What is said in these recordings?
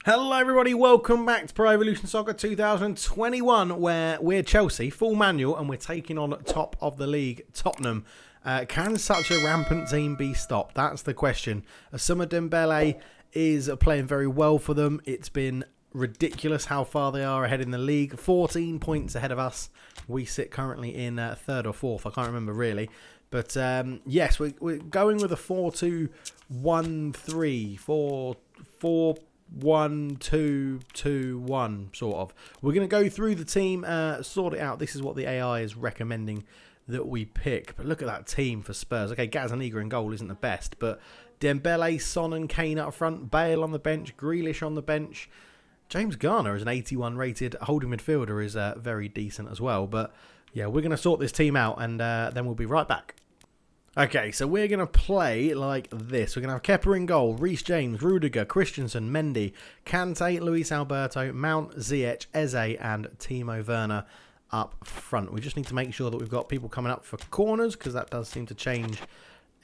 Hello everybody, welcome back to Pro Evolution Soccer 2021 where we're Chelsea, full manual, and we're taking on top of the league, Tottenham. Can such a rampant team be stopped? That's the question. Ousmane Dembele is playing very well for them. It's been ridiculous how far they are ahead in the league. 14 points ahead of us. We sit currently in third or fourth, I can't remember really. But yes, we're going with a 4-2-1-3, 4-1-2-2-1 sort of. We're going to go through the team, sort it out. This is what the AI is recommending that we pick. But look at that team for Spurs. Okay, Gazzaniga in goal isn't the best, but Dembele, Son and Kane up front, Bale on the bench, Grealish on the bench. James Garner as an 81 rated holding midfielder is very decent as well. But yeah, we're going to sort this team out and then we'll be right back. Okay, so we're going to play like this. We're going to have Kepa in goal, Reece James, Rudiger, Christensen, Mendy, Kante, Luis Alberto, Mount, Ziyech, Eze and Timo Werner up front. We just need to make sure that we've got people coming up for corners because that does seem to change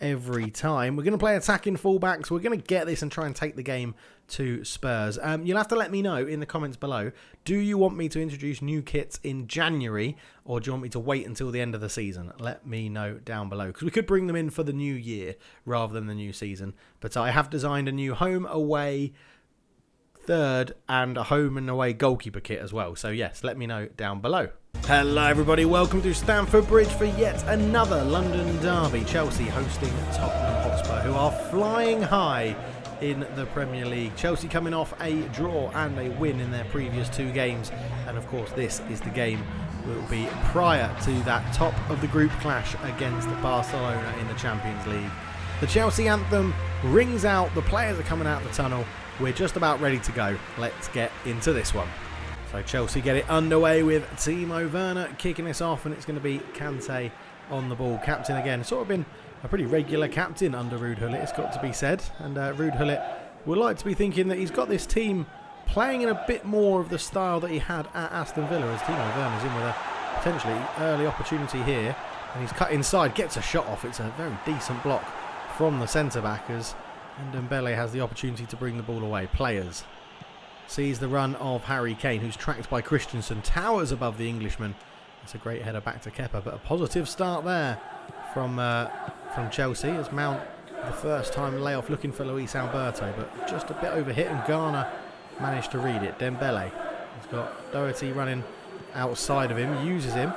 every time. We're going to play attacking fullbacks. We're going to get this and try and take the game to Spurs. You'll have to let me know in the comments below. Do you want me to introduce new kits in January or do you want me to wait until the end of the season? Let me know down below because we could bring them in for the new year rather than the new season. But I have designed a new home, away, third and a home and away goalkeeper kit as well. So yes, let me know down below. Hello everybody, welcome to Stamford Bridge for yet another London derby. Chelsea hosting Tottenham Hotspur, who are flying high in the Premier League. Chelsea coming off a draw and a win in their previous two games, and of course this is the game that will be prior to that top of the group clash against Barcelona in the Champions League. The Chelsea anthem rings out, the players are coming out of the tunnel, we're just about ready to go. Let's get into this one. So Chelsea get it underway with Timo Werner kicking this off, and it's going to be Kante on the ball. Captain again, sort of been a pretty regular captain under Ruud Gullit, it's got to be said. And Ruud Gullit would like to be thinking that he's got this team playing in a bit more of the style that he had at Aston Villa, as Timo Werner's in with a potentially early opportunity here. And he's cut inside, gets a shot off. It's a very decent block from the centre-back as Dembele has the opportunity to bring the ball away. Players. Sees the run of Harry Kane, who's tracked by Christensen, towers above the Englishman. It's a great header back to Kepa, but a positive start there from Chelsea as Mount, the first time layoff looking for Luis Alberto, but just a bit overhit and Garner managed to read it. Dembele, he's got Doherty running outside of him, uses him.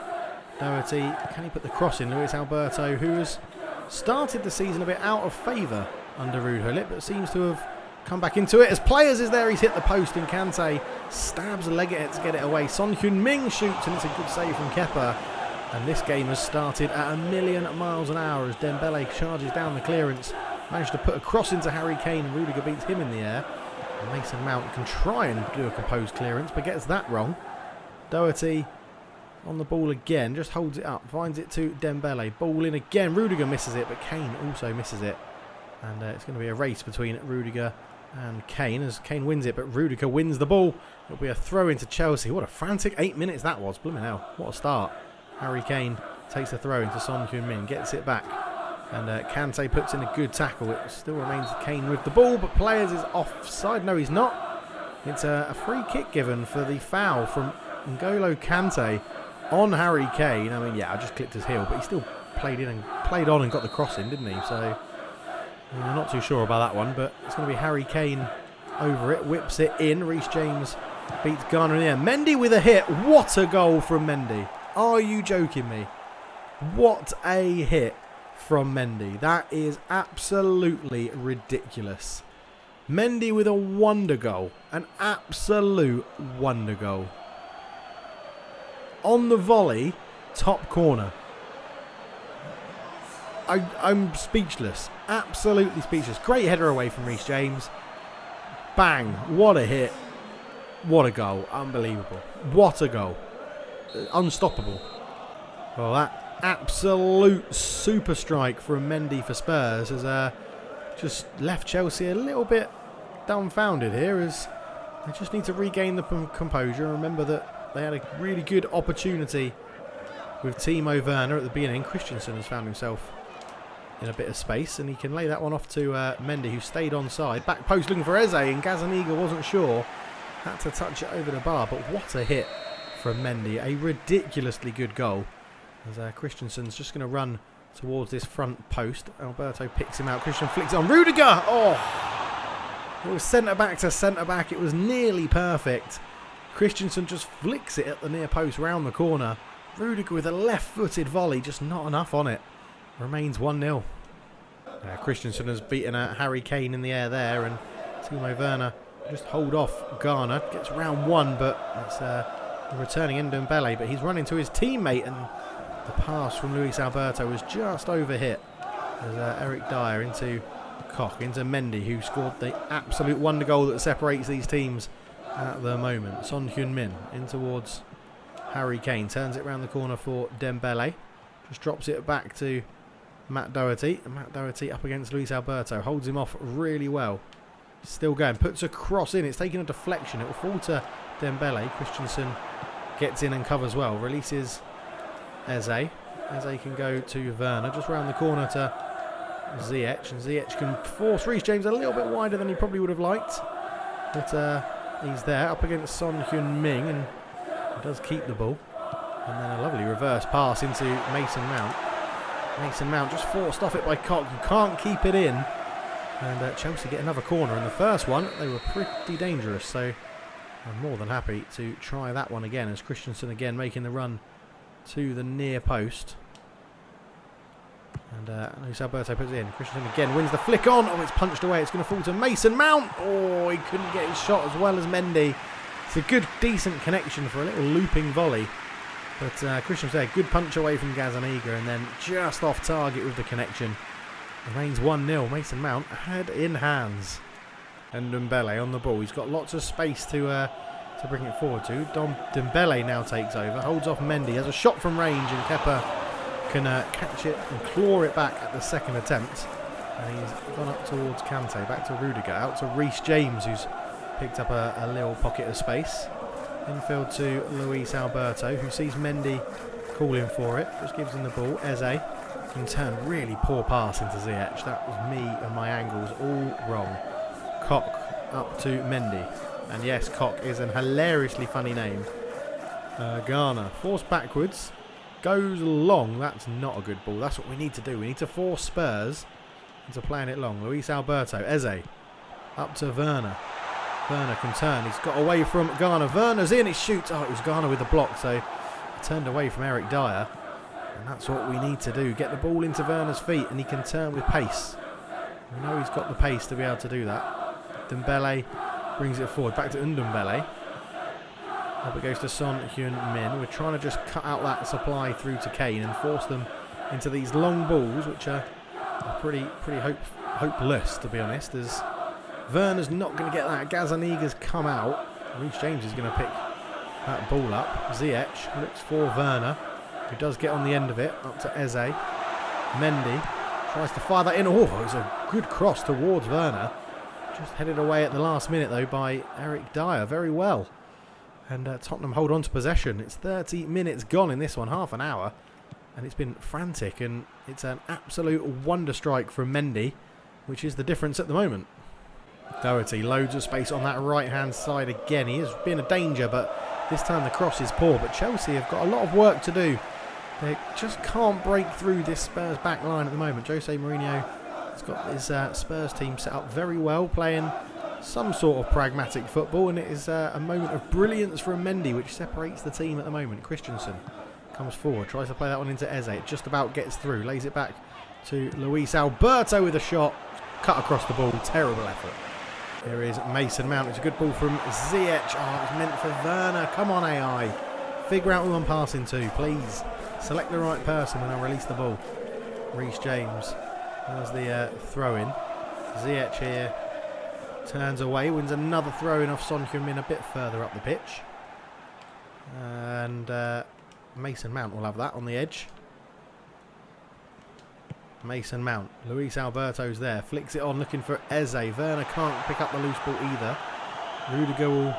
Doherty, can he put the cross in? Luis Alberto, who has started the season a bit out of favour under Ruud Gullit, but seems to have come back into it as Players is there. He's hit the post and Kante stabs a leg at it to get it away. Son Heung-min shoots and it's a good save from Kepa. And this game has started at 1,000,000 miles an hour as Dembele charges down the clearance. Managed to put a cross into Harry Kane and Rudiger beats him in the air. And Mason Mount can try and do a composed clearance but gets that wrong. Doherty on the ball again, just holds it up, finds it to Dembele. Ball in again, Rudiger misses it but Kane also misses it. And it's going to be a race between Rudiger and Kane as Kane wins it, but Rudiger wins the ball. It'll be a throw into Chelsea. What a frantic 8 minutes that was. Blooming hell, what a start. Harry Kane takes the throw into Son Heung-min, gets it back. And Kante puts in a good tackle. It still remains Kane with the ball, but Players is offside. No, he's not. It's a free kick given for the foul from N'Golo Kante on Harry Kane. I mean, yeah, I just clipped his heel, but he still played on and got the cross in, didn't he? So I'm not too sure about that one, but it's going to be Harry Kane over it, whips it in. Reece James beats Garner in the air. Mendy with a hit. What a goal from Mendy. Are you joking me? What a hit from Mendy. That is absolutely ridiculous. Mendy with a wonder goal. An absolute wonder goal. On the volley, top corner. I'm speechless. Absolutely speechless. Great header away from Reece James. Bang. What a hit. What a goal. Unbelievable. What a goal. Unstoppable. Well, that absolute super strike from Mendy for Spurs has just left Chelsea a little bit dumbfounded here as they just need to regain the composure and remember that they had a really good opportunity with Timo Werner at the beginning. Christensen has found himself in a bit of space, and he can lay that one off to Mendy, who stayed onside. Back post looking for Eze, and Gazaniga wasn't sure. Had to touch it over the bar, but what a hit from Mendy. A ridiculously good goal. As Christensen's just going to run towards this front post. Alberto picks him out. Christian flicks it on. Rudiger! Oh! It was centre-back to centre-back. It was nearly perfect. Christensen just flicks it at the near post round the corner. Rudiger with a left-footed volley, just not enough on it. Remains 1-0. Christensen has beaten Harry Kane in the air there, and Timo Werner just hold off Ghana. Gets round one, but it's returning Ndombele, but he's running to his teammate, and the pass from Luis Alberto was just overhit. There's Eric Dyer into Koch, into Mendy, who scored the absolute wonder goal that separates these teams at the moment. Son Heung-min in towards Harry Kane, turns it round the corner for Dembele, just drops it back to Matt Doherty, and Matt Doherty up against Luis Alberto, holds him off really well. Still going, puts a cross in, it's taking a deflection, it will fall to Dembele. Christensen gets in and covers well, releases Eze. Eze can go to Werner, just round the corner to Ziyech, and Ziyech can force Reece James a little bit wider than he probably would have liked, but he's there up against Son Heung-min, and he does keep the ball. And then a lovely reverse pass into Mason Mount. Mason Mount just forced off it by Koch, who can't keep it in, and Chelsea get another corner. In the first one they were pretty dangerous, so I'm more than happy to try that one again, as Christensen again making the run to the near post. And Luis Alberto puts it in. Christensen again wins the flick on. Oh, it's punched away. It's going to fall to Mason Mount. Oh, he couldn't get his shot as well as Mendy. It's a good, decent connection for a little looping volley. But Christensen there, good punch away from Gazaniga, and then just off target with the connection. Remains 1-0. Mason Mount head in hands. And Ndombele on the ball. He's got lots of space to bring it forward to. Dembele now takes over, holds off Mendy, has a shot from range, and Kepa can catch it and claw it back at the second attempt. And he's gone up towards Kante, back to Rudiger, out to Reece James, who's picked up a little pocket of space. Infield to Luis Alberto, who sees Mendy calling for it, just gives him the ball. Eze can turn, really poor pass into Ziyech. That was me and my angles all wrong. Koch up to Mendy. And yes, Koch is an hilariously funny name. Ghana forced backwards, goes long. That's not a good ball. That's what we need to do. We need to force Spurs into playing it long. Luis Alberto, Eze up to Werner. Werner can turn. He's got away from Ghana. Werner's in. He shoots. Oh, it was Ghana with the block. So he turned away from Eric Dyer. And that's what we need to do. Get the ball into Werner's feet, and he can turn with pace. We know he's got the pace to be able to do that. Dembele brings it forward, back to Ndombele. Up it goes to Son Heung-min. We're trying to just cut out that supply through to Kane and force them into these long balls, which are pretty hopeless, to be honest, as Werner's not going to get that. Gazaniga's come out. Reece James is going to pick that ball up. Ziyech looks for Werner, who does get on the end of it, up to Eze. Mendy tries to fire that in. Oh, it was a good cross towards Werner. Just headed away at the last minute, though, by Eric Dyer. Very well. And Tottenham hold on to possession. It's 30 minutes gone in this one, half an hour. And it's been frantic. And it's an absolute wonder strike from Mendy, which is the difference at the moment. Doherty, loads of space on that right-hand side again. He has been a danger, but this time the cross is poor. But Chelsea have got a lot of work to do. They just can't break through this Spurs back line at the moment. Jose Mourinho has got his Spurs team set up very well, playing some sort of pragmatic football, and it is a moment of brilliance from Mendy, which separates the team at the moment. Christensen comes forward, tries to play that one into Eze. It just about gets through, lays it back to Luis Alberto with a shot. Cut across the ball, terrible effort. Here is Mason Mount. It's a good ball from Ziyech. Oh, it was meant for Werner. Come on, AI. Figure out who I'm passing to, please. Select the right person and I'll release the ball. Reece James. There's the throw-in. Ziyech here turns away, wins another throw-in off Son Heung-min a bit further up the pitch. And Mason Mount will have that on the edge. Mason Mount. Luis Alberto's there. Flicks it on, looking for Eze. Werner can't pick up the loose ball either. Rudiger will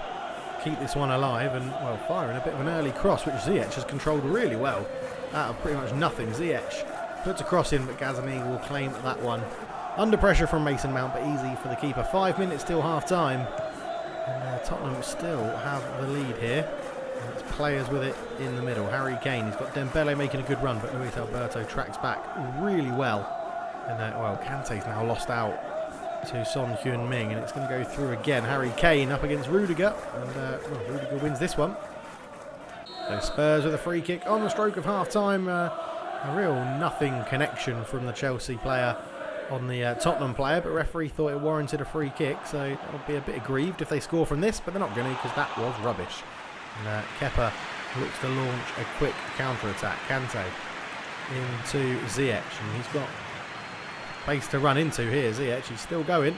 keep this one alive and, well, firing a bit of an early cross, which Ziyech has controlled really well out of pretty much nothing. Ziyech Puts a cross in, but Gazzaniga will claim that one. Under pressure from Mason Mount, but easy for the keeper. 5 minutes till half-time. And Tottenham still have the lead here. And it's players with it in the middle. Harry Kane, he's got Dembele making a good run, but Luis Alberto tracks back really well. And well, Kante's now lost out to Son Heung-min, and it's going to go through again. Harry Kane up against Rudiger, and well, Rudiger wins this one. So Spurs with a free kick on the stroke of half-time. A real nothing connection from the Chelsea player on the Tottenham player, but referee thought it warranted a free kick, so I'll be a bit aggrieved if they score from this, but they're not going to, because that was rubbish. And Kepa looks to launch a quick counter-attack. Kante into Ziyech, and he's got place to run into here. Ziyech, he's still going,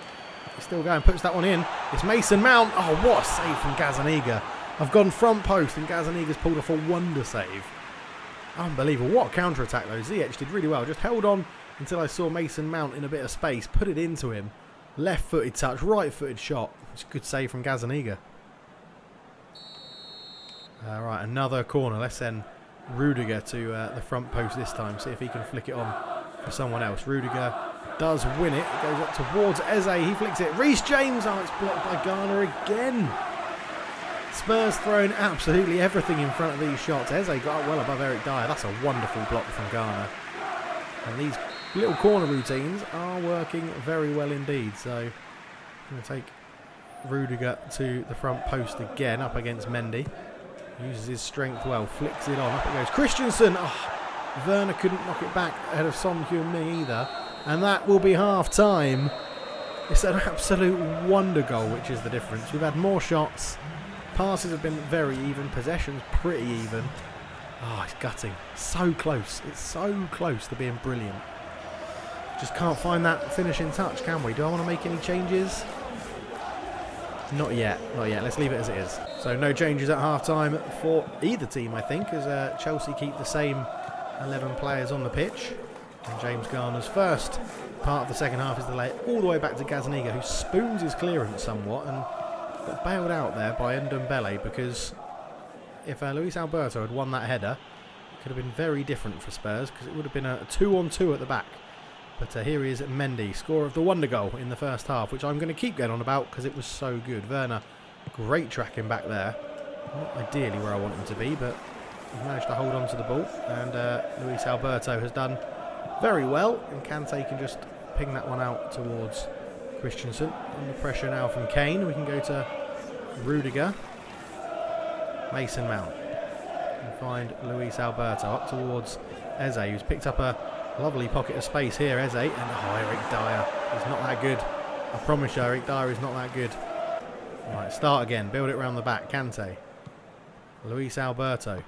puts that one in. It's Mason Mount. Oh, what a save from Gazzaniga. I've gone front post, and Gazzaniga's pulled off a wonder save. Unbelievable. What a counter-attack, though. Ziyech did really well. Just held on until I saw Mason Mount in a bit of space, put it into him. Left-footed touch, right-footed shot. It's a good save from Gazzaniga. Right, another corner. Let's send Rudiger to the front post this time. See if he can flick it on for someone else. Rudiger does win it. It goes up towards Eze. He flicks it. Reece James. Oh, it's blocked by Ghana again. Spurs throwing absolutely everything in front of these shots. Eze got up well above Eric Dyer. That's a wonderful block from Ghana. And these little corner routines are working very well indeed. So I'm going to take Rudiger to the front post again, up against Mendy. Uses his strength well, flicks it on, up it goes. Christensen! Oh, Werner couldn't knock it back ahead of Son Heung-min either. And that will be half-time. It's an absolute wonder goal, which is the difference. We've had more shots. Passes have been very even. Possession's pretty even. Oh, it's gutting. So close. It's so close to being brilliant. Just can't find that finishing touch, can we? Do I want to make any changes? Not yet. Not yet. Let's leave it as it is. So no changes at half-time for either team, I think, as Chelsea keep the same 11 players on the pitch. And James Garner's first part of the second half is delayed all the way back to Gazzaniga, who spoons his clearance somewhat and got bailed out there by Ndombele, because if Luis Alberto had won that header, it could have been very different for Spurs, because it would have been a 2-on-2 at the back. But here he is at Mendy, score of the wonder goal in the first half, which I'm going to keep going on about because it was so good. Werner, great tracking back there. Not ideally where I want him to be, but he managed to hold on to the ball. And Luis Alberto has done very well, and Kante can just ping that one out towards Christensen. Under pressure now from Kane. We can go to Rudiger. Mason Mount. And find Luis Alberto up towards Eze, who's picked up a lovely pocket of space here. Eze, and Eric Dyer is not that good. I promise you, Eric Dyer is not that good. Right, start again. Build it around the back. Kante. Luis Alberto.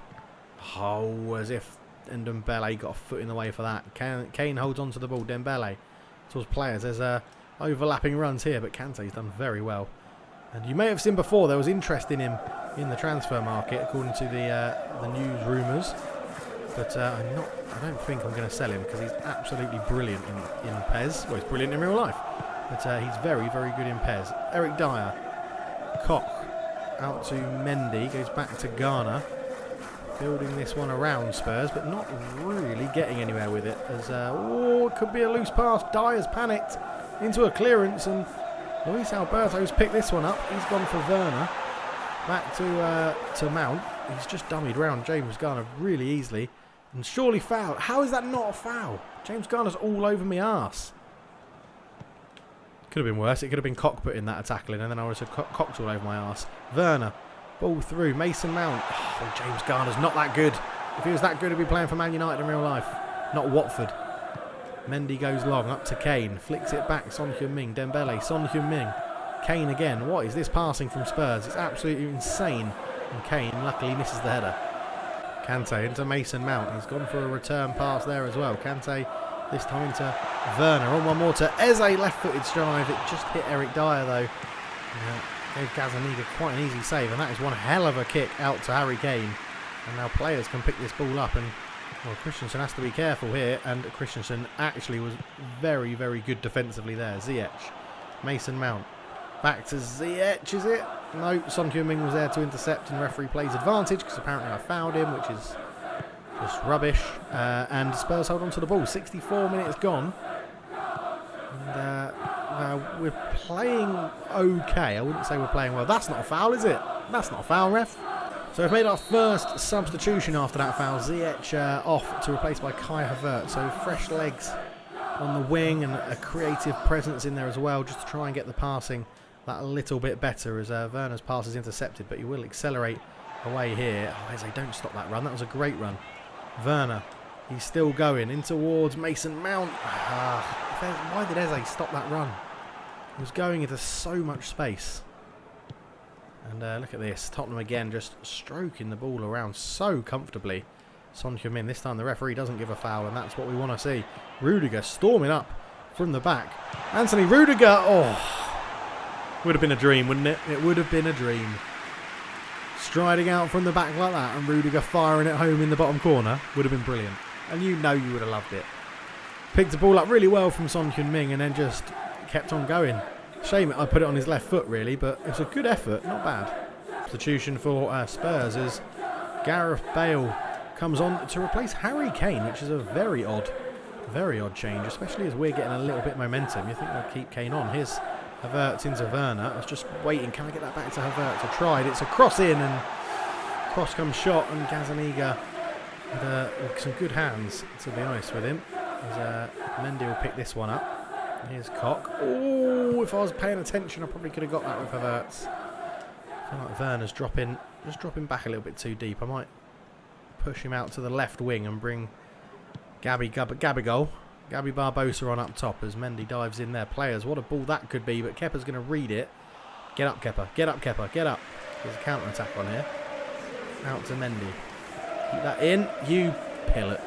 Oh, as if Ndombele got a foot in the way for that. Kane holds on to the ball. Dembele towards players. There's overlapping runs here, but Kante's done very well. And you may have seen before there was interest in him in the transfer market, according to the news rumours. But I don't think I'm going to sell him, because he's absolutely brilliant in PES. Well, he's brilliant in real life, but he's very, very good in PES. Eric Dyer. Koch out to Mendy. Goes back to Ghana. Building this one around Spurs, but not really getting anywhere with it. As it could be a loose pass. Dyer's panicked into a clearance, and Luis Alberto's picked this one up. He's gone for Werner. Back to Mount. He's just dummied round James Garner really easily. And surely foul. How is that not a foul? James Garner's all over me arse. Could have been worse. It could have been Koch putting that tackle in, and then I would have Koch all over my arse. Werner. Ball through. Mason Mount. Oh, James Garner's not that good. If he was that good, he'd be playing for Man United in real life. Not Watford. Mendy goes long. Up to Kane. Flicks it back. Son Heung-min. Dembele. Son Heung-min. Kane again. What is this passing from Spurs? It's absolutely insane. And Kane luckily misses the header. Kante into Mason Mount. He's gone for a return pass there as well. Kante this time into Werner. On one more to Eze. Left-footed strive. It just hit Eric Dyer though. Gave Gazzaniga quite an easy save. And that is one hell of a kick out to Harry Kane. And now players can pick this ball up. And well, Christensen has to be careful here. And Christensen actually was very, very good defensively there. Ziyech. Mason Mount. Back to Ziyech, is it? No, Son Heung-min was there to intercept, and referee plays advantage because apparently I fouled him, which is Just rubbish. And Spurs hold on to the ball. 64 minutes gone. And we're playing okay. I wouldn't say we're playing well. That's not a foul, is it? That's not a foul, ref. So we've made our first substitution after that foul. Ziyech off to replace by Kai Havertz. So fresh legs on the wing and a creative presence in there as well, just to try and get the passing that little bit better as Werner's pass is intercepted, but he will accelerate away here. Oh, Eze, don't stop that run. That was a great run. Werner, he's still going in towards Mason Mount. Why did Eze stop that run? He was going into so much space. And look at this. Tottenham again just stroking the ball around so comfortably. Son Heung-min, this time the referee doesn't give a foul, and that's what we want to see. Rudiger storming up from the back. Anthony Rudiger, would have been a dream, wouldn't it? It would have been a dream. Striding out from the back like that and Rudiger firing it home in the bottom corner would have been brilliant. And you know you would have loved it. Picked the ball up really well from Son Heung-min and then just kept on going. Shame I put it on his left foot really, but it was a good effort, not bad. Substitution for Spurs as Gareth Bale comes on to replace Harry Kane, which is a very odd change, especially as we're getting a little bit momentum. You think they'll keep Kane on. Here's Havertz into Werner. I was just waiting, can I get that back to Havertz? I tried, it's a cross in and cross comes shot, and Gazaniga with some good hands, to be honest with him. As Mendy will pick this one up. Here's Koch. Oh, if I was paying attention, I probably could have got that with Havertz. I feel like Werner's just dropping back a little bit too deep. I might push him out to the left wing and bring Gabby Barbosa on up top as Mendy dives in there. Players, what a ball that could be, but Kepa's going to read it. Get up, Kepa. Get up, Kepa. Get up. There's a counter-attack on here. Out to Mendy. Keep that in. You pillock.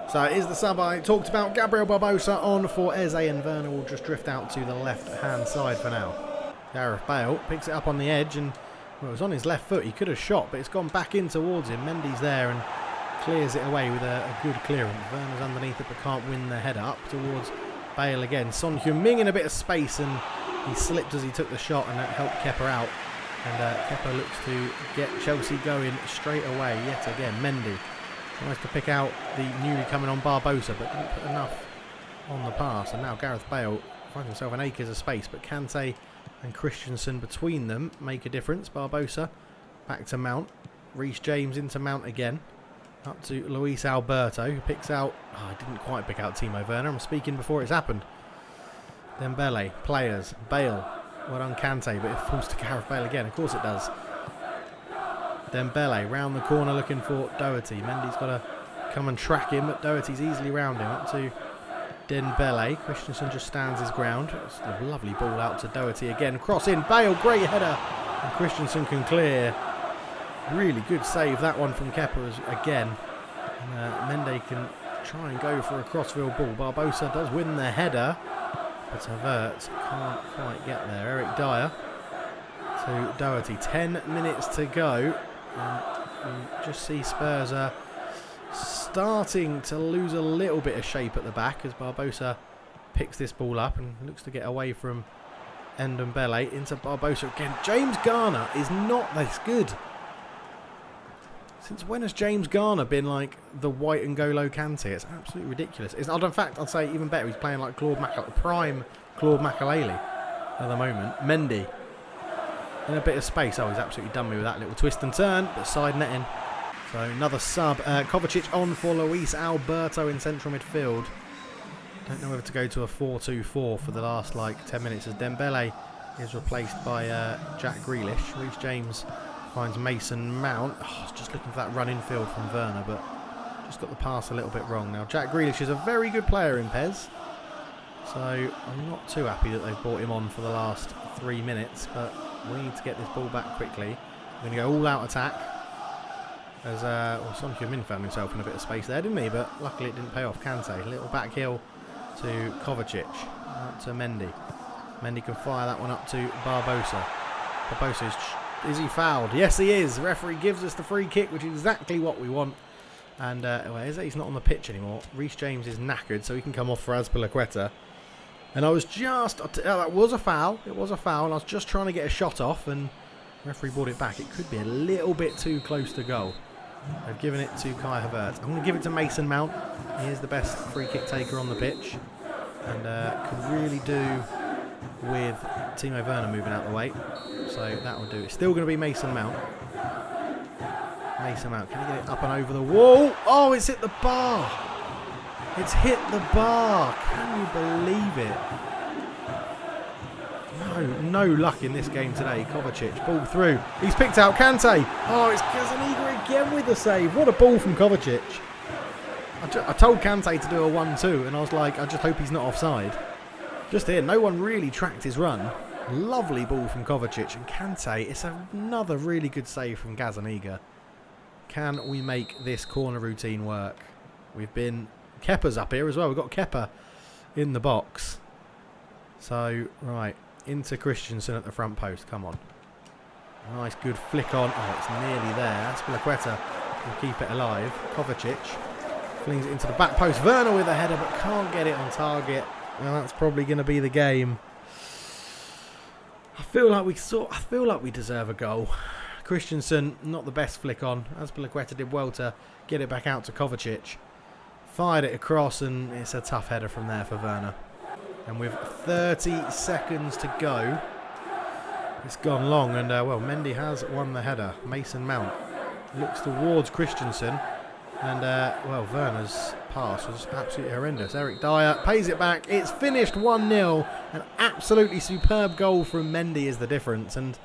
So it is the sub I talked about. Gabriel Barbosa on for Eze, and Werner will just drift out to the left-hand side for now. Gareth Bale picks it up on the edge, and well, it was on his left foot. He could have shot, but it's gone back in towards him. Mendy's there and clears it away with a good clearance. Werner's underneath it but can't win the header. Up towards Bale again. Son Heung-min in a bit of space, and he slipped as he took the shot, and that helped Kepa out. And Kepa looks to get Chelsea going straight away yet again. Mendy tries to pick out the newly coming on Barbosa, but didn't put enough on the pass. And now Gareth Bale finds himself an acres of space, but Kante and Christensen between them make a difference. Barbosa back to Mount. Reece James into Mount again. Up to Luis Alberto, who picks out... I didn't quite pick out Timo Werner. I'm speaking before it's happened. Dembele, players, Bale. Well done, Kante, but it falls to Gareth Bale again. Of course it does. Dembele round the corner looking for Doherty. Mendy's got to come and track him, but Doherty's easily round him. Up to Dembele. Christensen just stands his ground. It's a lovely ball out to Doherty again. Cross in. Bale, great header. And Christensen can clear. Really good save that one from Kepa again. And Mendy can try and go for a crossfield ball. Barbosa does win the header, but Havertz can't quite get there. Eric Dyer to Doherty. 10 minutes to go. And you just see Spurs are starting to lose a little bit of shape at the back as Barbosa picks this ball up and looks to get away from Ndombele into Barbosa again. James Garner is not this good. Since when has James Garner been like the white and N'Golo Kante? It's absolutely ridiculous. In fact, I'd say even better, he's playing like prime Claude Makelele at the moment. Mendy in a bit of space. Oh, he's absolutely done me with that little twist and turn, but side netting. So another sub. Kovacic on for Luis Alberto in central midfield. Don't know whether to go to a 4-2-4 for the last 10 minutes as Dembele is replaced by Jack Grealish. Reece James finds Mason Mount. I was just looking for that run infield from Werner, but just got the pass a little bit wrong. Now Jack Grealish is a very good player in PES, so I'm not too happy that they've brought him on for the last 3 minutes, but we need to get this ball back quickly. We're going to go all out attack as Son Heung-min found himself in a bit of space there, didn't he? But luckily it didn't pay off. Kante, little back heel to Kovacic, out to Mendy. Mendy can fire that one up to Barbosa. Barbosa is he fouled? Yes, he is. Referee gives us the free kick, which is exactly what we want. And he's not on the pitch anymore. Reece James is knackered, so he can come off for Azpilicueta. And I was just... that was a foul. It was a foul, and I was just trying to get a shot off, and the referee brought it back. It could be a little bit too close to goal. They've given it to Kai Havertz. I'm going to give it to Mason Mount. He is the best free kick taker on the pitch. And can really do with Timo Werner moving out the way. So that will do. It's still going to be Mason Mount. Mason Mount, can he get it up and over the wall? Oh, it's hit the bar. It's hit the bar. Can you believe it? No luck in this game today. Kovacic, ball through. He's picked out Kante. Oh, it's Gazzaniga again with the save. What a ball from Kovacic. I told Kante to do a 1-2, and I was like, I just hope he's not offside. Just here, no one really tracked his run. Lovely ball from Kovacic. And Kante, it's another really good save from Gazzaniga. Can we make this corner routine work? We've been... Kepa's up here as well. We've got Kepa in the box. So, right. Into Christensen at the front post. Come on. Nice, good flick on. Oh, it's nearly there. Azpilicueta will keep it alive. Kovacic flings it into the back post. Werner with a header, but can't get it on target. Well, that's probably going to be the game. I feel like we deserve a goal. Christensen, not the best flick on. Azpilicueta did well to get it back out to Kovacic. Fired it across, and it's a tough header from there for Werner. And with 30 seconds to go, it's gone long. And, well, Mendy has won the header. Mason Mount looks towards Christensen. And, well, Werner's pass was absolutely horrendous. Eric Dyer pays it back. It's finished 1-0. An absolutely superb goal from Mendy is the difference. And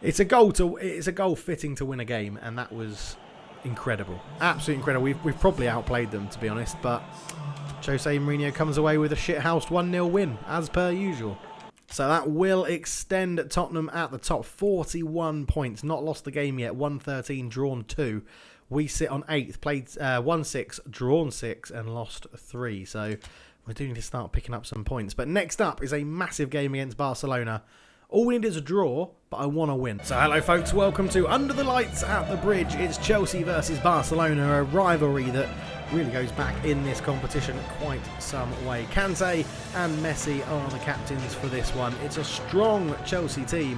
it's a goal fitting to win a game. And that was incredible. Absolutely incredible. We've probably outplayed them, to be honest. But Jose Mourinho comes away with a shithoused 1-0 win, as per usual. So that will extend Tottenham at the top. 41 points. Not lost the game yet. 1-13, drawn 2. We sit on 8th. Played 1-6, drawn 6, and lost 3. So we do need to start picking up some points. But next up is a massive game against Barcelona. All we need is a draw, but I want to win. So hello folks, welcome to Under the Lights at the Bridge. It's Chelsea versus Barcelona, a rivalry that really goes back in this competition quite some way. Kante and Messi are the captains for this one. It's a strong Chelsea team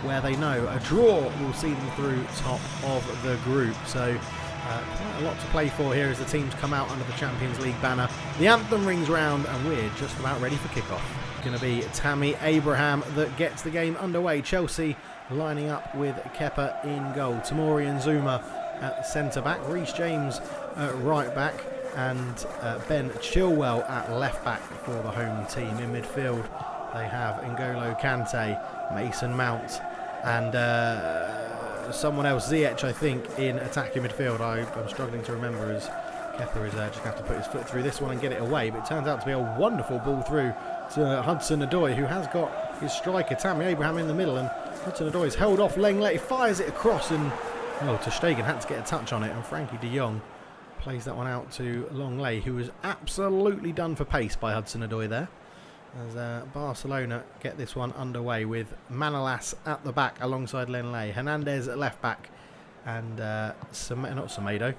where they know a draw will see them through top of the group. So quite a lot to play for here as the teams come out under the Champions League banner. The anthem rings round and we're just about ready for kickoff. Going to be Tammy Abraham that gets the game underway. Chelsea lining up with Kepa in goal. Tamori and Zuma at centre-back. Reece James at right-back. And Ben Chilwell at left-back for the home team. In midfield, they have N'Golo Kante, Mason Mount, and someone else, Ziyech, I think, in attacking midfield. I'm struggling to remember as Kepa is just going to have to put his foot through this one and get it away. But it turns out to be a wonderful ball through to Hudson-Odoi, who has got his striker, Tammy Abraham, in the middle. And Hudson-Odoi is held off. Lenglet fires it across, and Ter Stegen had to get a touch on it. And Frankie de Jong plays that one out to Lenglet, who was absolutely done for pace by Hudson-Odoi there. As Barcelona get this one underway with Manolas at the back alongside Lenglet. Hernandez at left back, and not Semedo.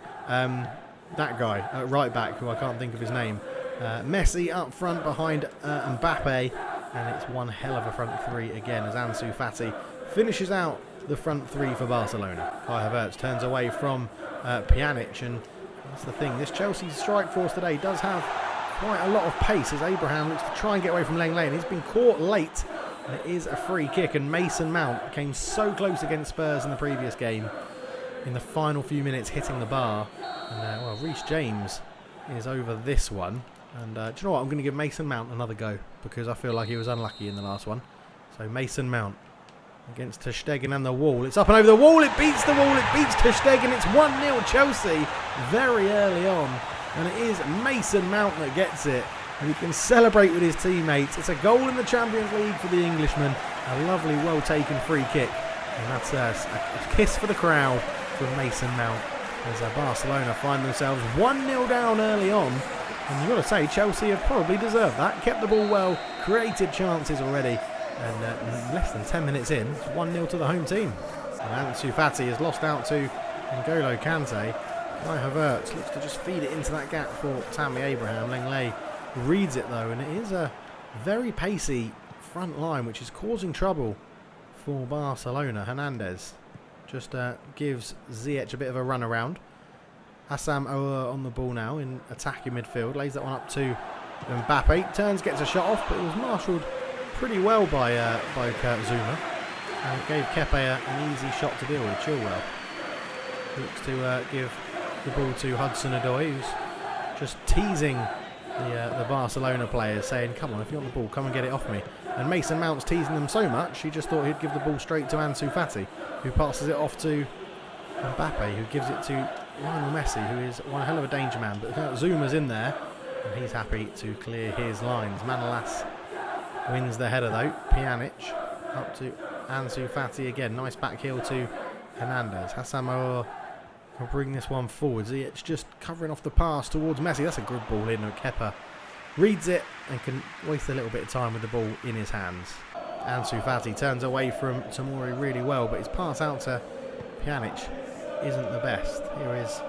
That guy at right back, who I can't think of his name. Messi up front behind Mbappe, and it's one hell of a front three again as Ansu Fati finishes out the front three for Barcelona. Kai Havertz turns away from Pjanić, and that's the thing. This Chelsea strike force today does have quite a lot of pace as Abraham looks to try and get away from Lenglet, and he's been caught late, and it is a free kick. And Mason Mount came so close against Spurs in the previous game, in the final few minutes hitting the bar. And well, Reece James is over this one. And do you know what? I'm going to give Mason Mount another go because I feel like he was unlucky in the last one. So Mason Mount against Ter Stegen and the wall. It's up and over the wall. It beats the wall. It beats Ter Stegen. It's 1-0 Chelsea very early on. And it is Mason Mount that gets it. And he can celebrate with his teammates. It's a goal in the Champions League for the Englishman. A lovely, well-taken free kick. And that's a kiss for the crowd from Mason Mount. As Barcelona find themselves 1-0 down early on. And you've got to say, Chelsea have probably deserved that. Kept the ball well, created chances already. And less than 10 minutes in, it's 1-0 to the home team. And Ansu Fati is lost out to N'Golo Kante. Kai Havertz looks to just feed it into that gap for Tammy Abraham. Lenglet reads it though, and it is a very pacey front line, which is causing trouble for Barcelona. Hernandez just gives Ziyech a bit of a run around. Hassam Aouar on the ball now in attacking midfield. Lays that one up to Mbappe. Turns, gets a shot off, but it was marshalled pretty well by Kurt Zouma. Gave Kepa an easy shot to deal with. Chilwell looks to give the ball to Hudson-Odoi, who's just teasing the Barcelona players, saying, come on, if you want the ball, come and get it off me. And Mason Mount's teasing them so much, he just thought he'd give the ball straight to Ansu Fati, who passes it off to Mbappe, who gives it to Lionel Messi, who is one hell of a danger man. But Zouma's in there, and he's happy to clear his lines. Manolas wins the header though. Pjanić up to Ansu Fati again. Nice back heel to Hernandez. Hassam Aouar will bring this one forward. It's just covering off the pass towards Messi. That's a good ball in. Kepa reads it and can waste a little bit of time with the ball in his hands. Ansu Fati turns away from Tomori really well, but his pass out to Pjanić isn't the best. Here is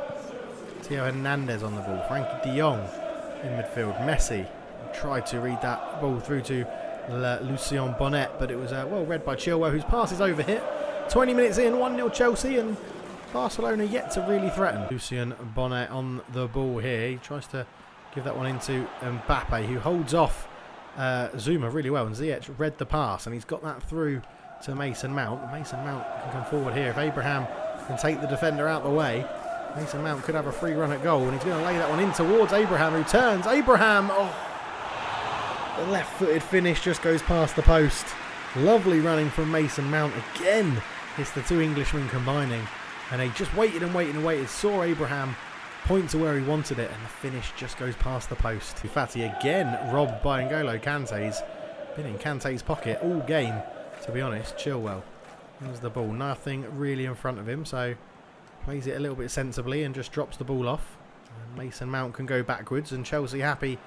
Theo Hernandez on the ball. Frankie de Jong in midfield. Messi tried to read that ball through to Lucien Bonnet, but it was well read by Chilwell, whose pass is overhit. 20 minutes in, 1-0 Chelsea, and Barcelona yet to really threaten. Lucien Bonnet on the ball here. He tries to give that one into Mbappe, who holds off Zouma really well, and Ziyech read the pass, and he's got that through to Mason Mount. Mason Mount can come forward here. If Abraham can take the defender out the way, Mason Mount could have a free run at goal, and he's going to lay that one in towards Abraham, who turns. Abraham, the left-footed finish just goes past the post. Lovely running from Mason Mount again. It's the two Englishmen combining, and they just waited and waited and waited. Saw Abraham point to where he wanted it, and the finish just goes past the post. Fati again robbed by N'Golo Kante. He's been in Kante's pocket all game, to be honest. Chilwell wins the ball. Nothing really in front of him, so plays it a little bit sensibly and just drops the ball off. And Mason Mount can go backwards, and Chelsea happy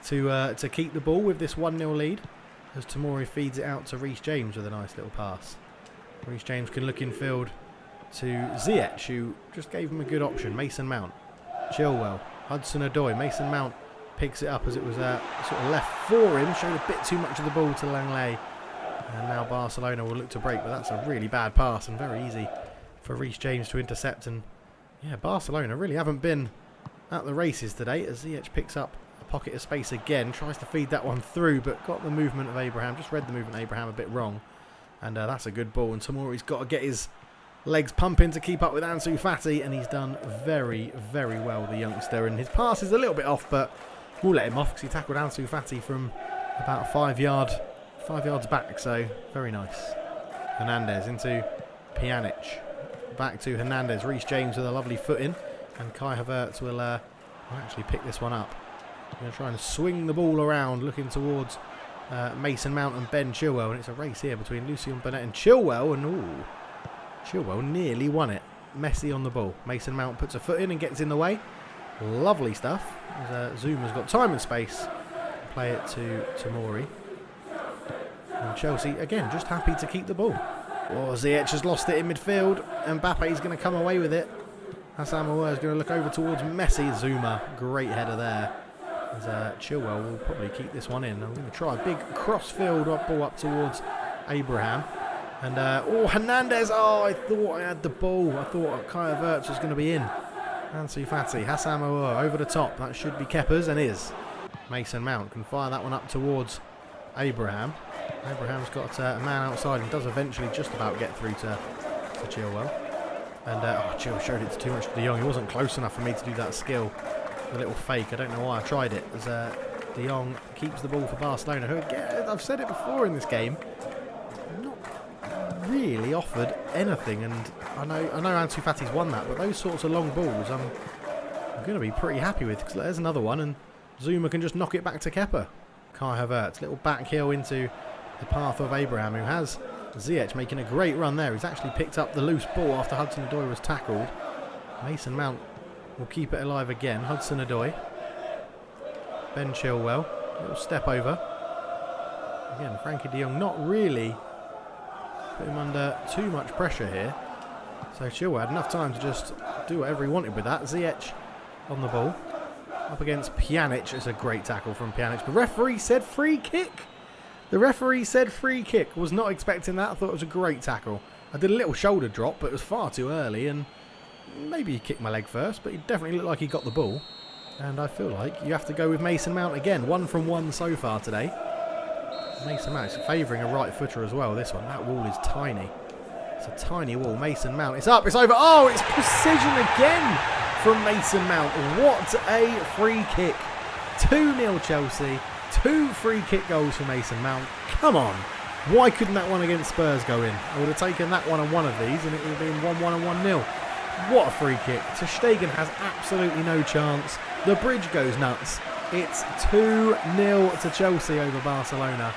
to keep the ball with this 1-0 lead, as Tomori feeds it out to Reece James with a nice little pass. Reece James can look in field to Ziyech, who just gave him a good option. Mason Mount, Chilwell, Hudson-Odoi. Mason Mount picks it up as it was sort of left for him, showed a bit too much of the ball to Langley, and now Barcelona will look to break, but that's a really bad pass and very easy for Reece James to intercept. And yeah, Barcelona really haven't been at the races today, as Ziyech picks up a pocket of space again, tries to feed that one through, but got the movement of Abraham, just read the movement of Abraham a bit wrong, and that's a good ball. And Tomori's got to get his legs pumping to keep up with Ansu Fati, and he's done very, very well, the youngster. And his pass is a little bit off, but we'll let him off because he tackled Ansu Fati from about 5 yards back, so very nice. Hernandez into Pjanić. Back to Hernandez. Reece James with a lovely foot in, and Kai Havertz will actually pick this one up. Going to try and swing the ball around, looking towards Mason Mount and Ben Chilwell, and it's a race here between Lucien Bonnet and Chilwell, and Chilwell nearly won it. Messi on the ball. Mason Mount puts a foot in and gets in the way. Lovely stuff. Zouma's got time and space. Play it to Tomori. And Chelsea, again, just happy to keep the ball. Ziyech has lost it in midfield. Mbappe's going to come away with it. Hassam Aouar is going to look over towards Messi. Zouma, great header there. As Chilwell will probably keep this one in. I'm going to try a big cross-field ball up towards Abraham. And, Hernandez. I thought I had the ball. I thought Kai Havertz was going to be in. Ansu Fati, Hassam Aouar over the top. That should be Kepa's, and is. Mason Mount can fire that one up towards Abraham. Abraham's got a man outside and does eventually just about get through to Chilwell. And Chilwell showed it too much to De Jong. He wasn't close enough for me to do that skill. A little fake. I don't know why I tried it. As De Jong keeps the ball for Barcelona, who again, I've said it before in this game, not really offered anything. And I know Ansu Fati's won that, but those sorts of long balls I'm going to be pretty happy with, because there's another one, and Zouma can just knock it back to Kepa. Kai Havertz, little back heel into the path of Abraham, who has Ziyech making a great run there. He's actually picked up the loose ball after Hudson-Odoi was tackled. Mason Mount will keep it alive again. Hudson-Odoi. Ben Chilwell. Little step over. Again, Frankie de Jong not really put him under too much pressure here. So Chilwell had enough time to just do whatever he wanted with that. Ziyech on the ball. Up against Pjanić. It's a great tackle from Pjanić. The referee said free kick. The referee said free kick. Was not expecting that. I thought it was a great tackle I did a little shoulder drop, but it was far too early, and maybe he kicked my leg first, but he definitely looked like he got the ball. And I feel like you have to go with Mason Mount again. 1 from 1 so far today. Mason Mount is favouring a right footer as well, this one. That wall is tiny. It's a tiny wall. Mason Mount, it's up, it's over. Oh, it's precision again from Mason Mount. What a free kick. 2-0 Chelsea. 2 free kick goals for Mason Mount. Come on. Why couldn't that one against Spurs go in? I would have taken that one on one of these and it would have been 1-1 and 1-0. What a free kick. Ter Stegen has absolutely no chance. The bridge goes nuts. It's 2-0 to Chelsea over Barcelona.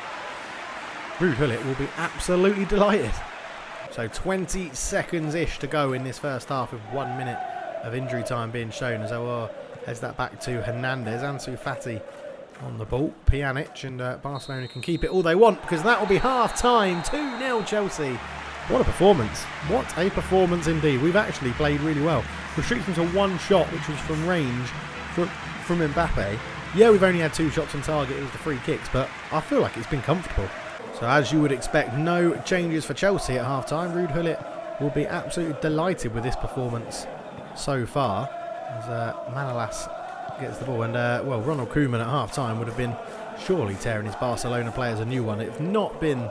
Ruud Gullit will be absolutely delighted. So 20 seconds-ish to go in this first half with 1 minute of injury time being shown as Aouar heads that back to Hernandez. Ansu Fati on the ball. Pjanić, and Barcelona can keep it all they want because that will be half-time. 2-0 Chelsea. What a performance. What a performance indeed. We've actually played really well. Restricting to 1 shot, which was from range from Mbappe. Yeah, we've only had 2 shots on target. It was the free kicks, but I feel like it's been comfortable. So as you would expect, no changes for Chelsea at half-time. Ruud Gullit will be absolutely delighted with this performance so far. As Manolas gets the ball. And, well, Ronald Koeman at half-time would have been surely tearing his Barcelona players a new one. It's not been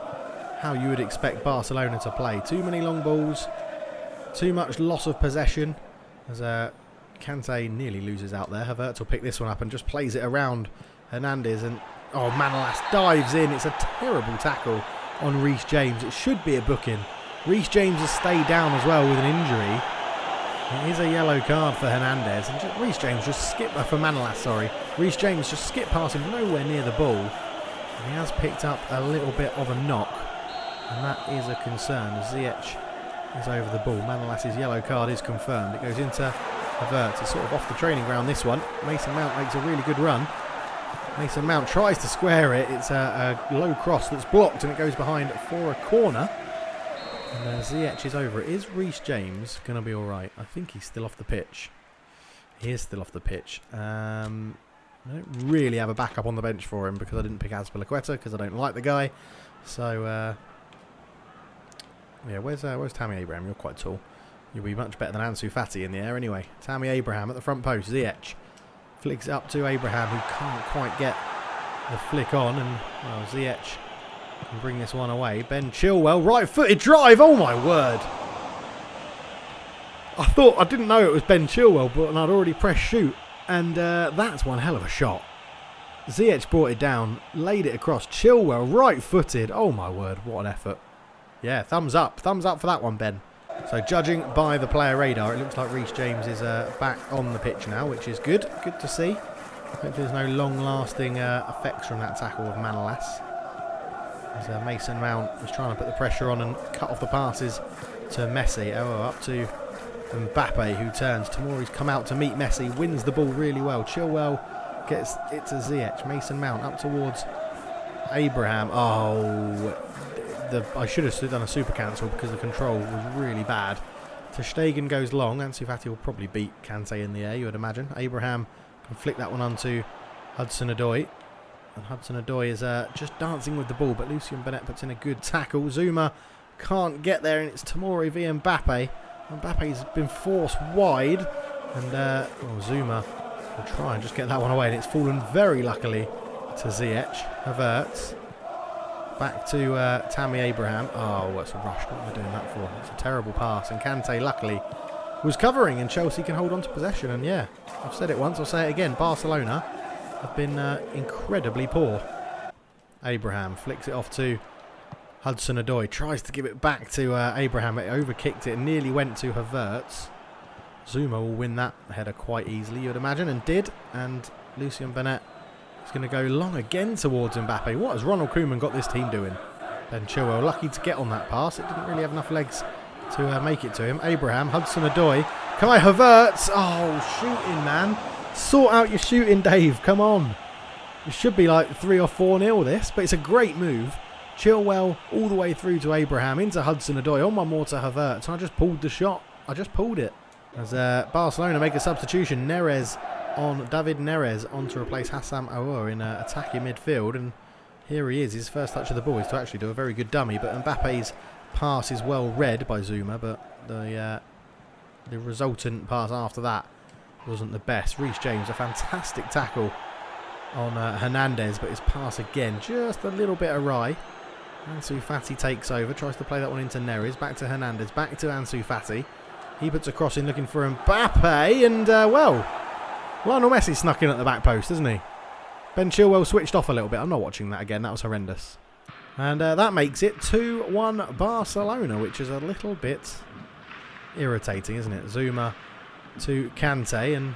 how you would expect Barcelona to play. Too many long balls. Too much loss of possession. As Kante nearly loses out there. Havertz will pick this one up and just plays it around Hernandez. And oh, Manolas dives in. It's a terrible tackle on Reece James. It should be a booking. Reece James has stayed down as well with an injury. It is a yellow card for Hernandez. And Reece James just skipped, for Manolas, sorry. Reece James just skipped past him, nowhere near the ball. And he has picked up a little bit of a knock. And that is a concern. Ziyech is over the ball. Manolas' yellow card is confirmed. It goes into Havertz. It's sort of off the training ground, this one. Mason Mount makes a really good run. Mason Mount tries to square it. It's a low cross that's blocked and it goes behind for a corner. And Ziyech is over it. Is Reece James going to be alright? I think he's still off the pitch. He is still off the pitch. I don't really have a backup on the bench for him because I didn't pick Azpilicueta because I don't like the guy. So, yeah, where's Tammy Abraham? You're quite tall. You'll be much better than Ansu Fati in the air anyway. Tammy Abraham at the front post. Ziyech flicks it up to Abraham, who can't quite get the flick on. And well, Ziyech can bring this one away. Ben Chilwell, right-footed drive. Oh, my word. I didn't know it was Ben Chilwell, but I'd already pressed shoot. And that's one hell of a shot. Ziyech brought it down, laid it across. Chilwell, right-footed. Oh, my word, what an effort. Yeah, thumbs up. Thumbs up for that one, Ben. So judging by the player radar, it looks like Reece James is back on the pitch now, which is good. Good to see. Hopefully there's no long-lasting effects from that tackle of Manolas. As Mason Mount was trying to put the pressure on and cut off the passes to Messi. Oh, up to Mbappe, who turns. Tomori's come out to meet Messi, wins the ball really well. Chilwell gets it to Ziyech. Mason Mount up towards Abraham. Oh, I should have done a super cancel because the control was really bad. Ter Stegen goes long. Ansu Fati will probably beat Kante in the air, you would imagine. Abraham can flick that one onto Hudson-Odoi. And Hudson-Odoi is just dancing with the ball, but Lucien Bennett puts in a good tackle. Zuma can't get there, and it's Tomori v Mbappe. Mbappe's been forced wide, and well, Zuma will try and just get that one away, and it's fallen very luckily to Ziyech. Havertz. Back to Tammy Abraham. Oh, that's a rush. What am I doing that for? It's a terrible pass. And Kante, luckily, was covering, and Chelsea can hold on to possession. And yeah, I've said it once, I'll say it again. Barcelona have been incredibly poor. Abraham flicks it off to Hudson-Odoi. Tries to give it back to Abraham. It overkicked it and nearly went to Havertz. Zuma will win that header quite easily, you'd imagine, and did. And Lucien Bennett is going to go long again towards Mbappe. What has Ronald Koeman got this team doing? Ben Chilwell lucky to get on that pass. It didn't really have enough legs to make it to him. Abraham, Hudson-Odoi. Kai Havertz. Oh, shooting, man. Sort out your shooting, Dave. Come on. It should be like 3 or 4-0 this, but it's a great move. Chilwell all the way through to Abraham, into Hudson-Odoi. On one more to Havertz. I just pulled the shot. I just pulled it. As Barcelona make a substitution. David Neres on to replace Hassam Aouar in attacking midfield, and here he is. His first touch of the ball is to actually do a very good dummy, but Mbappe's pass is well read by Zuma, but the resultant pass after that wasn't the best. Reece James, a fantastic tackle on Hernandez, but his pass again just a little bit awry. Ansu Fati takes over, tries to play that one into Neres, back to Hernandez, back to Ansu Fati. He puts a cross in looking for Mbappe, and well, Lionel Messi snuck in at the back post, hasn't he? Ben Chilwell switched off a little bit. I'm not watching that again, that was horrendous. And that makes it 2-1 Barcelona, which is a little bit irritating, isn't it? Zuma to Kante, and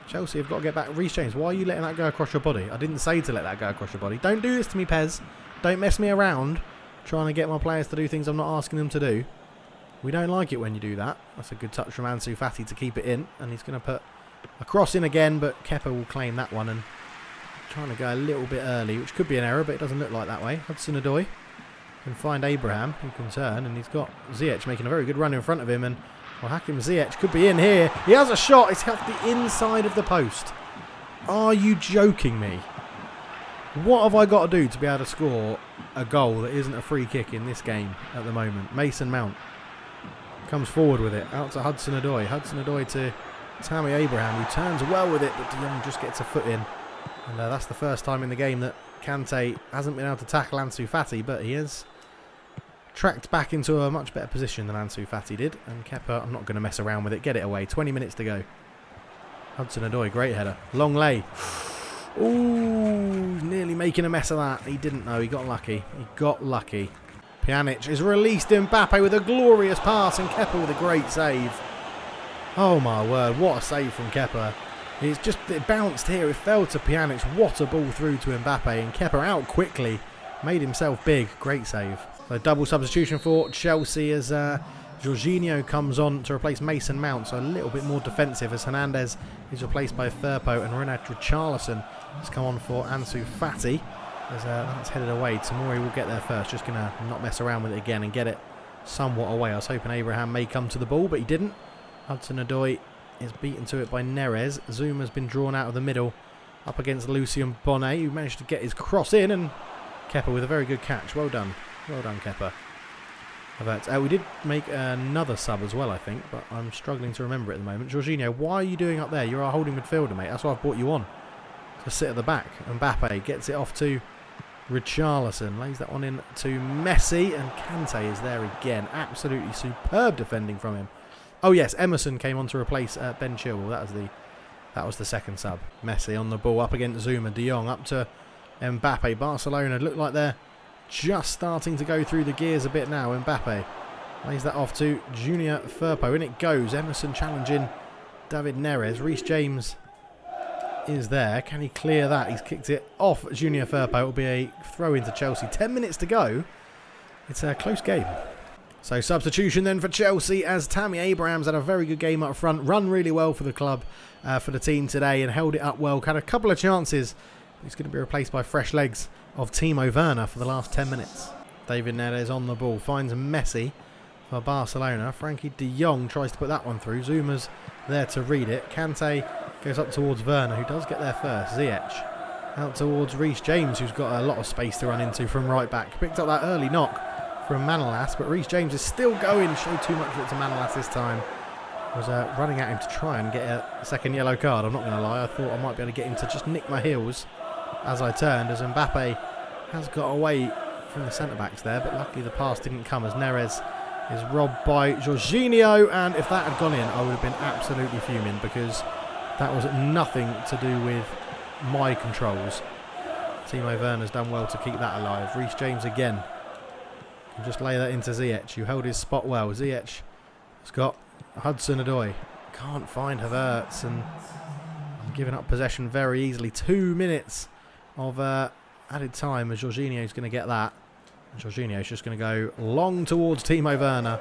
Chelsea have got to get back. Reece James, why are you letting that go across your body? I didn't say to let that go across your body. Don't do this to me, Pez. Don't mess me around trying to get my players to do things I'm not asking them to do. We don't like it when you do that. That's a good touch from Ansu Fati to keep it in, and he's going to put a cross in again, but Kepa will claim that one, and trying to go a little bit early, which could be an error, but it doesn't look like that way. Hudson-Odoi can find Abraham, who can turn, and he's got Ziyech making a very good run in front of him, and well, Hakim Ziyech could be in here. He has a shot. It's off the inside of the post. Are you joking me? What have I got to do to be able to score a goal that isn't a free kick in this game at the moment? Mason Mount comes forward with it, out to Hudson-Odoi. Hudson-Odoi to Tammy Abraham, who turns well with it, but De Jong just gets a foot in. And that's the first time in the game that Kante hasn't been able to tackle Ansu Fati, but he has tracked back into a much better position than Ansu Fati did. And Kepa, I'm not going to mess around with it, get it away. 20 minutes to go. Hudson-Odoi, great header. Long lay. Ooh, nearly making a mess of that. He didn't know, he got lucky. He got lucky. Pjanić is released Mbappe with a glorious pass, and Kepa with a great save. Oh my word, what a save from Kepa. It bounced here, it fell to Pjanić. What a ball through to Mbappe, and Kepa out quickly. Made himself big, great save. So double substitution for Chelsea as Jorginho comes on to replace Mason Mount, so a little bit more defensive as Hernandez is replaced by Firpo, and Richarlison has come on for Ansu Fati. As that's headed away. Tomori will get there first, just going to not mess around with it again and get it somewhat away. I was hoping Abraham may come to the ball, but he didn't. Hudson-Odoi is beaten to it by Neres. Zuma's been drawn out of the middle up against Lucien Bonnet, who managed to get his cross in, and Kepa with a very good catch. Well done. Well done, Kepa. We did make another sub as well, I think, but I'm struggling to remember it at the moment. Jorginho, why are you doing up there? You're our holding midfielder, mate. That's why I've brought you on. To sit at the back. Mbappe gets it off to Richarlison. Lays that one in to Messi, and Kante is there again. Absolutely superb defending from him. Oh yes, Emerson came on to replace Ben Chilwell. That was the second sub. Messi on the ball up against Zuma. De Jong up to Mbappe. Barcelona look like they're just starting to go through the gears a bit now. Mbappe lays that off to Junior Firpo. In it goes. Emerson challenging David Neres. Reece James is there. Can he clear that? He's kicked it off Junior Firpo. It will be a throw into Chelsea. 10 minutes to go. It's a close game. So substitution then for Chelsea, as Tammy Abraham's had a very good game up front. Run really well for the club, for the team today, and held it up well. Had a couple of chances. He's going to be replaced by fresh legs of Timo Werner for the last 10 minutes. David Neres on the ball. Finds Messi for Barcelona. Frankie de Jong tries to put that one through. Zuma's there to read it. Kante goes up towards Werner, who does get there first. Ziyech out towards Reece James, who's got a lot of space to run into from right back. Picked up that early knock from Manolas, but Reece James is still going. Showed too much of it to Manolas this time. Was running at him to try and get a second yellow card. I'm not going to lie, I thought I might be able to get him to just nick my heels as I turned, as Mbappe has got away from the centre-backs there, but luckily the pass didn't come as Neres is robbed by Jorginho, and if that had gone in, I would have been absolutely fuming, because that was nothing to do with my controls. Timo Werner's done well to keep that alive. Reece James again. Can just lay that into Ziyech, who held his spot well. Ziyech has got Hudson-Odoi. Can't find Havertz, and I'm giving up possession very easily. 2 minutes of added time as Jorginho's going to get that. And Jorginho's just going to go long towards Timo Werner.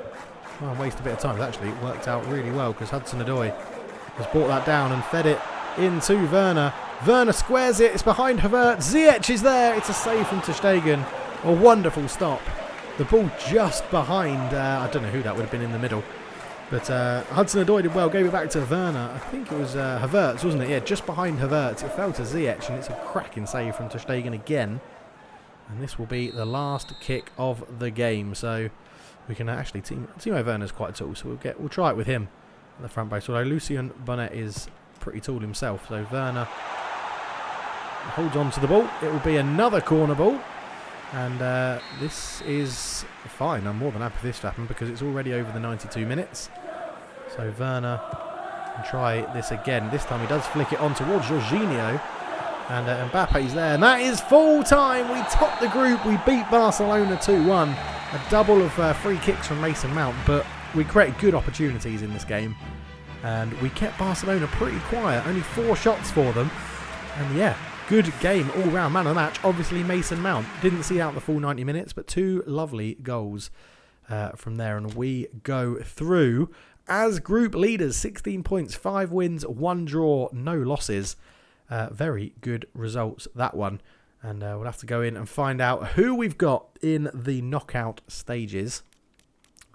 Try and waste a bit of time. Actually, it worked out really well, because Hudson-Odoi has brought that down and fed it into Werner. Werner squares it. It's behind Havertz. Ziyech is there. It's a save from ter Stegen. A wonderful stop. The ball just behind. I don't know who that would have been in the middle. But Hudson-Odoi did well. Gave it back to Werner. I think it was Havertz, wasn't it? Yeah, just behind Havertz. It fell to Ziyech, and it's a cracking save from ter Stegen again. And this will be the last kick of the game. So we can actually Timo Werner's quite tall, so we'll try it with him at the front post. Although Lucien Bonnet is pretty tall himself, so Werner holds on to the ball. It will be another corner ball, and this is fine. I'm more than happy for this to happen because it's already over the 92 minutes. So Werner can try this again. This time he does flick it on towards Jorginho, and Mbappe's there, and that is full time. We top the group. We beat Barcelona 2-1. A double of free kicks from Mason Mount, but we created good opportunities in this game, and we kept Barcelona pretty quiet. Only 4 shots for them, and yeah, good game all round. Man of the match, obviously Mason Mount. Didn't see out the full 90 minutes, but 2 lovely goals from there, and we go through as group leaders. 16 points, 5 wins, 1 draw, no losses. Very good results, that one. And we'll have to go in and find out who we've got in the knockout stages.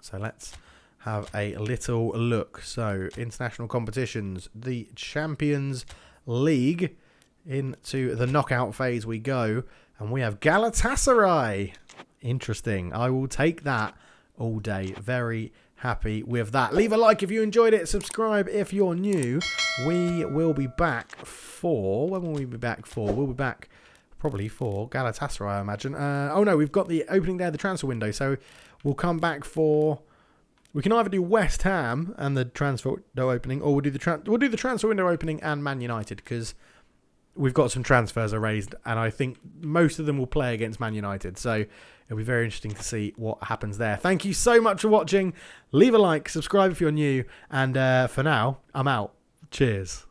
So let's have a little look. So international competitions, the Champions League. Into the knockout phase we go, and we have Galatasaray. Interesting. I will take that all day. Very happy with that. Leave a like if you enjoyed it. Subscribe if you're new. We will be back for... When will we be back for? We'll be back probably for Galatasaray, I imagine. Oh no, we've got the opening day of the transfer window, so we'll come back for... We can either do West Ham and the transfer window opening, or we'll do the transfer window opening and Man United, because we've got some transfers erased, and I think most of them will play against Man United. So it'll be very interesting to see what happens there. Thank you so much for watching. Leave a like, subscribe if you're new, and for now, I'm out. Cheers.